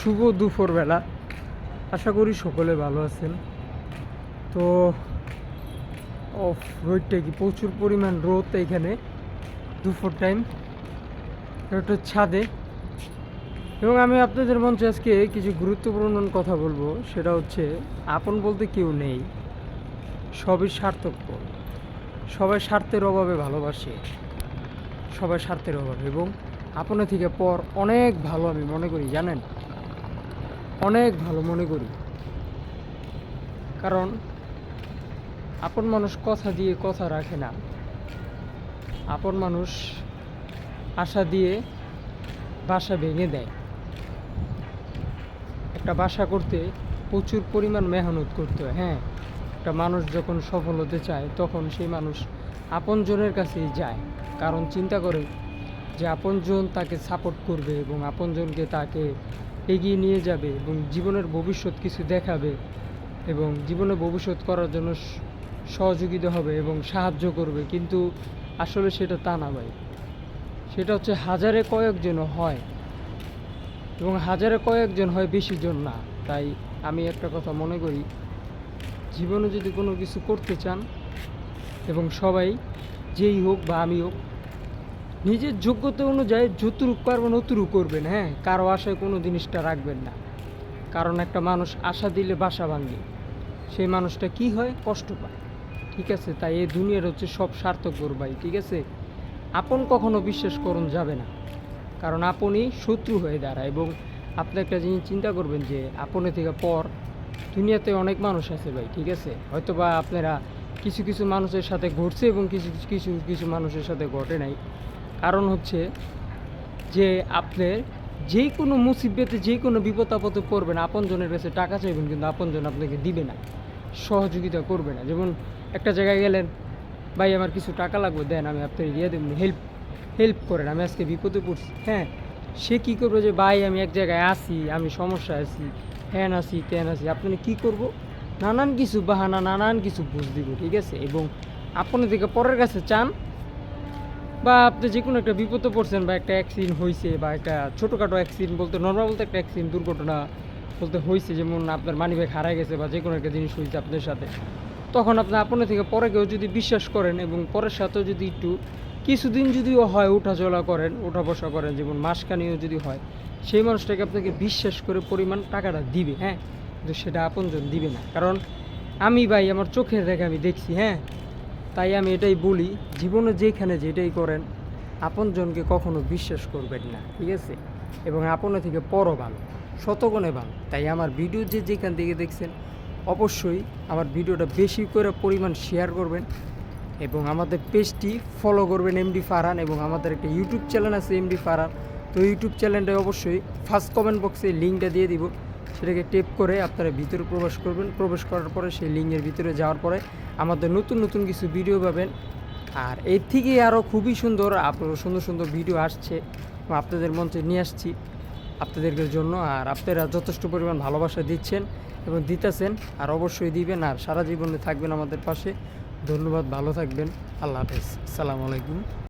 শুভ দুপুরবেলা। আশা করি সকলে ভালো আছেন। তো রোদটা কি প্রচুর পরিমাণ রোদ এখানে দুপুর টাইম, এটা ছাদে। এবং আমি আপনাদের মঞ্চে আজকে কিছু গুরুত্বপূর্ণ কথা বলবো, সেটা হচ্ছে আপন বলতে কেউ নেই, সবই স্বার্থপর। সবাই স্বার্থের অভাবে ভালোবাসে, সবাই স্বার্থের অভাবে, এবং আপনার থেকে পর অনেক ভালো আমি মনে করি, জানেন, অনেক ভালো মনে করি। কারণ আপন মানুষ কথা দিয়ে কথা রাখে না, আপন মানুষ আশা দিয়ে বাসা ভেঙে দেয়। একটা বাসা করতে প্রচুর পরিমাণ মেহনত করতে হয়। হ্যাঁ, একটা মানুষ যখন সফল হতে চায় তখন সেই মানুষ আপনজনের কাছেই যায়, কারণ চিন্তা করে যে আপনজন তাকে সাপোর্ট করবে এবং আপনজনকে তাকে এগিয়ে নিয়ে যাবে এবং জীবনের ভবিষ্যৎ কিছু দেখাবে এবং জীবনে ভবিষ্যৎ করার জন্য সহযোগিতা হবে এবং সাহায্য করবে। কিন্তু আসলে সেটা তা না ভাই, সেটা হচ্ছে হাজারে কয়েকজন হয় এবং হাজারে কয়েকজন হয়, বেশি জন না। তাই আমি একটা কথা মনে করি, জীবনে যদি কোনো কিছু করতে চান এবং সবাই, যেই হোক বা আমি হোক, নিজের যোগ্যতা অনুযায়ী যতটুকু পারবেন অতটুকু করবেন। হ্যাঁ, কারো আশায় কোনো জিনিসটা রাখবেন না, কারণ একটা মানুষ আশা দিলে বাসা ভাঙে, সেই মানুষটা কি হয়, কষ্ট পায়। ঠিক আছে, তাই এই দুনিয়ার হচ্ছে সব স্বার্থপর ভাই। ঠিক আছে, আপন কখনো বিশ্বাস করুন যাবে না, কারণ আপনই শত্রু হয়ে দাঁড়ায়। এবং আপনি একটা জিনিস চিন্তা করবেন যে আপনের থেকে পর দুনিয়াতে অনেক মানুষ আছে ভাই। ঠিক আছে, হয়তো বা আপনারা কিছু কিছু মানুষের সাথে ঘটছে এবং কিছু কিছু কিছু মানুষের সাথে ঘটে নাই। কারণ হচ্ছে যে আপনি যে কোনো মুসিবতে, যে কোনো বিপদ আপদে পড়বেন, আপনজনের কাছে টাকা চাইবেন, কিন্তু আপনজন আপনাকে দিবে না, সহযোগিতা করবে না। যেমন একটা জায়গায় গেলেন, ভাই আমার কিছু টাকা লাগবে, দেন আমি আপনাকে দিয়ে দেবেন, হেল্প করেন, আমি আজকে বিপদে পড়ছি। হ্যাঁ, সে কী করবে যে ভাই আমি এক জায়গায় আসি, আমি সমস্যা আছি, হ্যান আছি ত্যান আছি, আপনি কী করব, নানান কিছু বাহানা, নানান কিছু বুঝ দিব। ঠিক আছে, এবং আপনি থেকে পরের কাছে চান, বা আপনি যে কোনো একটা বিপদে পড়ছেন, বা একটা অ্যাক্সিডেন্ট হয়েছে, বা একটা ছোটোখাটো অ্যাক্সিডেন্ট বলতে, নর্মাল বলতে একটা অ্যাক্সিডেন্ট, দুর্ঘটনা বলতে হয়েছে, যেমন আপনার মানিব্যাগ হারায় গেছে বা যে কোনো একটা জিনিস হয়েছে আপনার সাথে, তখন আপনি আপনার থেকে পরে কেউ যদি বিশ্বাস করেন এবং পরের সাথেও যদি একটু কিছুদিন যদিও হয় উঠা চলা করেন, উঠা বসা করেন, যেমন মাসখানিও যদি হয়, সেই মানুষটাকে আপনাকে বিশ্বাস করে পরিমাণ টাকাটা দিবে। হ্যাঁ, কিন্তু সেটা আপনজন দিবে না। কারণ আমি ভাই আমার চোখের দেখে আমি দেখছি। হ্যাঁ, তাই আমি এটাই বলি, জীবনে যেখানে যেটাই করেন, আপনজনকে কখনো বিশ্বাস করবেন না। ঠিক আছে, এবং আপনের থেকে পরও ভালো, শতগুণে ভালো। তাই আমার ভিডিও যে যেখান থেকে দেখছেন, অবশ্যই আমার ভিডিওটা বেশি করে পরিমাণ শেয়ার করবেন এবং আমাদের পেজটি ফলো করবেন, এমডি ফারহান। এবং আমাদের একটা ইউটিউব চ্যানেল আছে, এমডি ফারহান। তো ইউটিউব চ্যানেলটা অবশ্যই ফার্স্ট কমেন্ট বক্সে লিঙ্কটা দিয়ে দিব, সেটাকে টেপ করে আপনারা ভিতরে প্রবেশ করবেন। প্রবেশ করার পরে সেই লিঙ্কের ভিতরে যাওয়ার পরে আমাদের নতুন নতুন কিছু ভিডিও পাবেন। আর এর থেকে আরও খুবই সুন্দর সুন্দর সুন্দর ভিডিও আসছে, আপনাদের মঞ্চে নিয়ে আসছি আপনাদের জন্য। আর আপনারা যথেষ্ট পরিমাণ ভালোবাসা দিচ্ছেন এবং দিতেছেন, আর অবশ্যই দিবেন, আর সারা জীবনে থাকবেন আমাদের পাশে। ধন্যবাদ, ভালো থাকবেন, আল্লাহ হাফেজ, আসসালামু আলাইকুম।